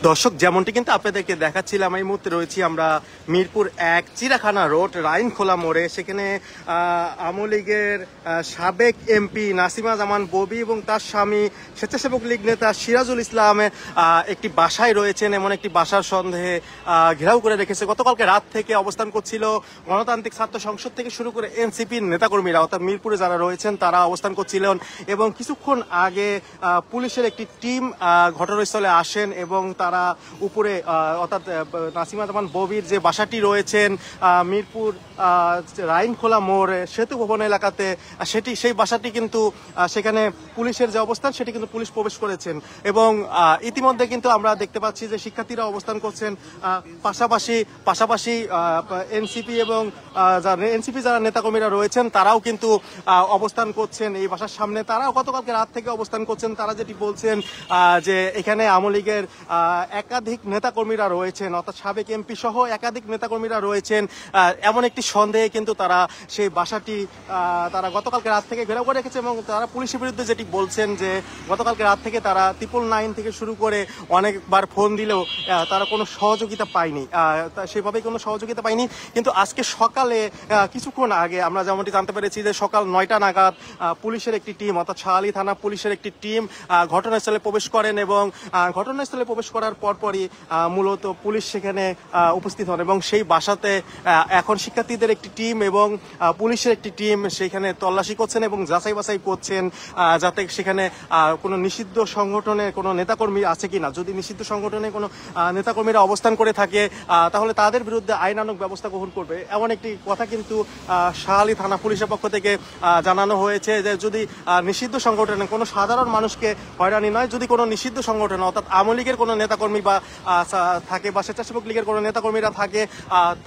দর্শক, যেমনটি কিন্তু আপনাদেরকে দেখাচ্ছিলাম, এই মুহূর্তে রয়েছি আমরা মিরপুর 1 চিড়াখানা রোড রাইনখোলা মোড়ে। সেখানে আওয়ামী লীগের সাবেক এমপি নাসিমা জামান ববি এবং তার স্বামী স্বেচ্ছাসেবক লীগ নেতা সিরাজুল ইসলামের একটি বাসায় রয়েছেন। এমন একটি বাসার সন্দেহে ঘেরাও করে রেখেছে। গতকালকে রাত থেকে অবস্থান করছিল গণতান্ত্রিক ছাত্র সংসদ থেকে শুরু করে এনসিপির নেতাকর্মীরা, অর্থাৎ মিরপুরে যারা রয়েছেন তারা অবস্থান করছিলেন। এবং কিছুক্ষণ আগে পুলিশের একটি টিম ঘটনাস্থলে আসেন এবং তারা উপরে অর্থাৎ নাসিমা জামান ববির যে বাসাটি রয়েছেন মিরপুর রাইনখোলা মোড় সেতু ভবন এলাকাতে, সেই বাসাটি কিন্তু সেখানে পুলিশের যে অবস্থান সেটি কিন্তু পুলিশ প্রবেশ করেছেন। এবং ইতিমধ্যে কিন্তু আমরা দেখতে পাচ্ছি যে শিক্ষার্থীরা অবস্থান করছেন, পাশাপাশি এনসিপি এবং এনসিপি যারা নেতাকর্মীরা রয়েছেন তারাও কিন্তু অবস্থান করছেন এই বাসার সামনে। তারাও গতকালকে রাত থেকে অবস্থান করছেন। তারা যেটি বলছেন যে এখানে আওয়ামী লীগের একাধিক নেতাকর্মীরা রয়েছেন, অর্থাৎ সাবেক এমপি সহ একাধিক নেতাকর্মীরা রয়েছেন। এমন একটি সন্দেহে কিন্তু তারা সেই বাসাটি তারা গতকালকে রাত থেকে ঘেরাও করে রেখেছে। এবং তারা পুলিশের বিরুদ্ধে যেটি বলছেন যে গতকালকে রাত থেকে তারা 999 থেকে শুরু করে অনেকবার ফোন দিলেও তারা কোনো সহযোগিতা পায়নি, সেভাবে কোনো সহযোগিতা পায়নি। কিন্তু আজকে সকালে কিছুক্ষণ আগে আমরা যেমনটি জানতে পেরেছি যে সকাল 9টা নাগাদ পুলিশের একটি টিম, অর্থাৎ শাহালি থানা পুলিশের একটি টিম ঘটনাস্থলে প্রবেশ করেন। এবং ঘটনাস্থলে প্রবেশ করার পরপরই মূলত পুলিশ সেখানে উপস্থিত হন এবং সেই বাসাতে এখন শিক্ষার্থীদের একটি টিম এবং পুলিশের একটি টিম সেখানে তল্লাশি করছেন এবং যাচাই বাছাই করছেন যাতে সেখানে কোনো নিষিদ্ধ সংগঠনের কোনো নেতাকর্মী আছে কিনা। যদি নিষিদ্ধ সংগঠনে কোনো নেতাকর্মীরা অবস্থান করে থাকে তাহলে তাদের বিরুদ্ধে আইনানুগ ব্যবস্থা গ্রহণ করবে, এমন একটি কথা কিন্তু শাহালি থানা পুলিশের পক্ষ থেকে জানানো হয়েছে। যে যদি নিষিদ্ধ সংগঠনে কোনো সাধারণ মানুষকে হয়রানি নয়, যদি কোনো নিষিদ্ধ সংগঠন অর্থাৎ আওয়ামী লীগের কোনো নেতাকর্মী বা থাকে বা স্বেচ্ছাসেবক লীগের কোনো নেতাকর্মীরা থাকে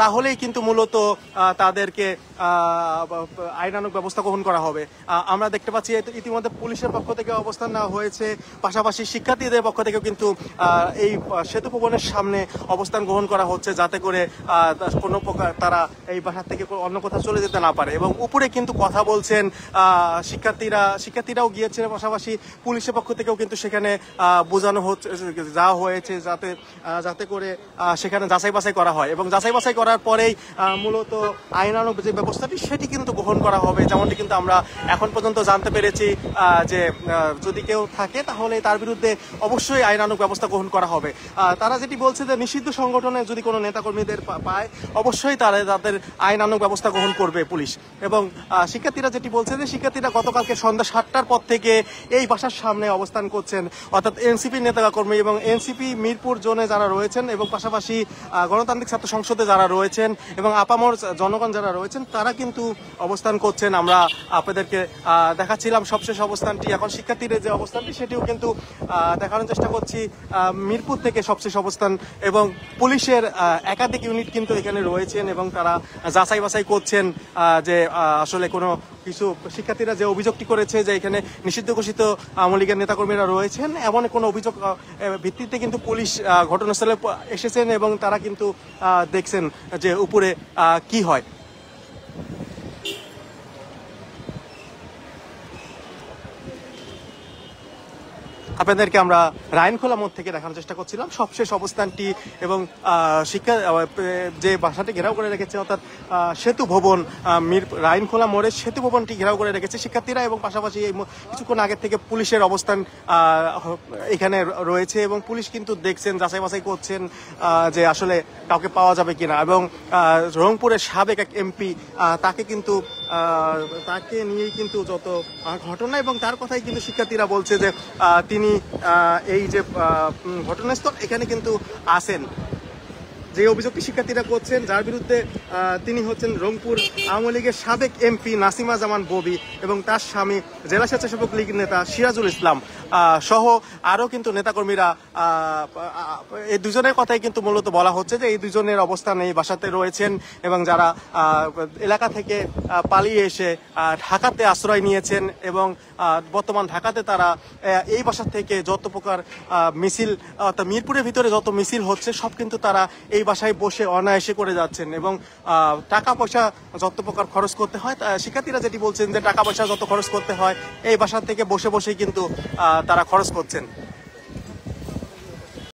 তাহলেই কিন্তু মূলত তাদেরকে আইনানুগ ব্যবস্থা গ্রহণ করা হবে। আমরা দেখতে পাচ্ছি ইতিমধ্যে পুলিশের পক্ষ থেকে অবস্থান নেওয়া হয়েছে, পাশাপাশি শিক্ষার্থীদের পক্ষ থেকে কিন্তু এই সেতু ভবনের সামনে অবস্থান গ্রহণ করা হচ্ছে যাতে করে কোনো প্রকার তারা এই বাসা থেকে অন্য কোথাও চলে যেতে না পারে। এবং উপরে কিন্তু কথা বলছেন শিক্ষার্থীরাও গিয়েছে, পাশাপাশি পুলিশের পক্ষ থেকেও কিন্তু সেখানে বোঝানো হচ্ছে যাওয়া হয়েছে যাতে করে সেখানে যাচাই বাছাই করা হয় এবং যাচাই বাছাই করার পরেই মূলত আইনানুগ যে ব্যবস্থাটি সেটি কিন্তু গ্রহণ করা হবে। যেমনটি কিন্তু আমরা এখন পর্যন্ত জানতে পেরেছি যে যদি কেউ থাকে তাহলে তার বিরুদ্ধে অবশ্যই আইনানুগ ব্যবস্থা গ্রহণ করা হবে। তারা যেটি বলছে যে নিষিদ্ধ সংগঠনে যদি কোনো নেতাকর্মীদের পায় অবশ্যই তাদের আইনানুগ ব্যবস্থা গ্রহণ করবে পুলিশ। এবং শিক্ষার্থীরা যেটি বলছে যে শিক্ষার্থীরা গতকালকে সন্ধ্যা 7টার পর থেকে এই বাসার সামনে অবস্থান করছেন, অর্থাৎ এনসিপি নেতাকর্মী এবং এনসিপি মিরপুর জোনে যারা রয়েছেন এবং পাশাপাশি গণতান্ত্রিক ছাত্র সংসদে যারা রয়েছেন এবং আপামর জনগণ যারা রয়েছেন তারা কিন্তু অবস্থান করছেন। আমরা আপনাদেরকে দেখাচ্ছিলাম সবশেষ অবস্থানটি। এখন শিক্ষার্থীদের যে অবস্থানটি সেটিও কিন্তু দেখানোর চেষ্টা করছি মিরপুর থেকে সবশেষ অবস্থান। এবং পুলিশের একাধিক ইউনিট কিন্তু এখানে রয়েছেন এবং তারা যাচাই বাছাই করছেন যে আসলে কোনো কিছু শিক্ষার্থীরা যে অভিযোগটি করেছে যে এখানে নিষিদ্ধ ঘোষিত আওয়ামী লীগের নেতাকর্মীরা রয়েছেন এমন কোনো অভিযোগ ভিত্তিতে কিন্তু পুলিশ ঘটনাস্থলে এসেছেন এবং তারা কিন্তু দেখছেন যে উপরে কি হয়। আপনাদেরকে আমরা রাইনখোলা মোড় থেকে দেখানোর চেষ্টা করছিলাম সবশেষ অবস্থানটি এবং শিক্ষা যে বাসাটি ঘেরাও করে রেখেছে অর্থাৎ সেতু ভবন রাইনখোলা মোড়ের সেতু ভবনটি ঘেরাও করে রেখেছে শিক্ষার্থীরা এবং পাশাপাশি এই কিছুক্ষণ আগের থেকে পুলিশের অবস্থান এখানে রয়েছে এবং পুলিশ কিন্তু দেখছেন যাচাই বাছাই করছেন যে আসলে কাউকে পাওয়া যাবে কিনা। এবং রংপুরের সাবেক এক এমপি তাকে নিয়েই কিন্তু যত ঘটনা এবং তার কথাই কিন্তু শিক্ষার্থীরা বলছে যে তিনি এই যে ঘটনাস্থল এখানে কিন্তু আসেন। যে অভিযোগটি শিক্ষার্থীরা করছেন যার বিরুদ্ধে তিনি হচ্ছেন রংপুর আওয়ামী লীগের সাবেক এমপি নাসিমা জামান ববি এবং তার স্বামী জেলা স্বেচ্ছাসেবক লীগ নেতা সিরাজুল ইসলাম সহ আরও কিন্তু নেতাকর্মীরা এই দুজনের কথাই কিন্তু মূলত বলা হচ্ছে যে এই দুজনের অবস্থান এই বাসাতে রয়েছেন এবং যারা এলাকা থেকে পালিয়ে এসে ঢাকাতে আশ্রয় নিয়েছেন এবং বর্তমান ঢাকাতে তারা এই বাসা থেকে যত প্রকার মিছিল অর্থাৎ মিরপুরের ভিতরে যত মিছিল হচ্ছে সব কিন্তু তারা এই বাসায় বসে অনায়াসে করে যাচ্ছেন এবং টাকা পয়সা যত প্রকার খরচ করতে হয় শিক্ষার্থীরা যেটি বলছেন যে টাকা পয়সা যত খরচ করতে হয় এই বাসা থেকে বসে বসেই কিন্তু তারা খরচ করছেন।